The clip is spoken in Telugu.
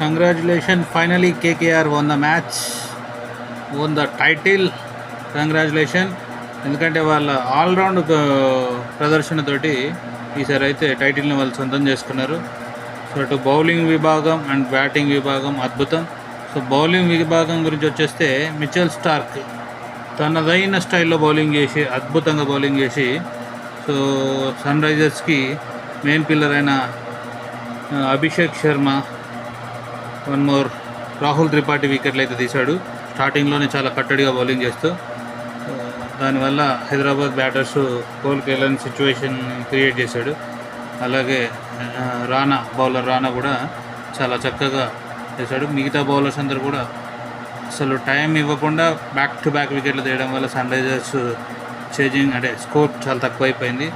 Congratulations, finally KKR won the match, won the title. Congratulation. ఎందుకంటే వాళ్ళ ఆల్రౌండ్ ప్రదర్శనతోటి ఈసారి అయితే టైటిల్ని వాళ్ళు సొంతం చేసుకున్నారు. సో అటు బౌలింగ్ విభాగం అండ్ బ్యాటింగ్ విభాగం అద్భుతం. సో బౌలింగ్ విభాగం గురించి వచ్చేస్తే మిచెల్ స్టార్క్ తనదైన స్టైల్లో బౌలింగ్ చేసి అద్భుతంగా బౌలింగ్ చేసి సో సన్ రైజర్స్కి మెయిన్ పిల్లర్ అయిన అభిషేక్ శర్మ, వన్ మోర్ రాహుల్ త్రిపాఠి వికెట్లు అయితే తీశాడు. స్టార్టింగ్లోనే చాలా కట్టడిగా బౌలింగ్ చేస్తూ దానివల్ల హైదరాబాద్ బ్యాటర్స్ కోలుకోలేని సిచ్యువేషన్ క్రియేట్ చేశాడు. అలాగే బౌలర్ రానా కూడా చాలా చక్కగా చేశాడు. మిగతా బౌలర్స్ అందరూ కూడా అసలు టైం ఇవ్వకుండా బ్యాక్ టు బ్యాక్ వికెట్లు తీయడం వల్ల సన్ రైజర్స్ చేజింగ్ స్కోర్ చాలా తక్కువైపోయింది.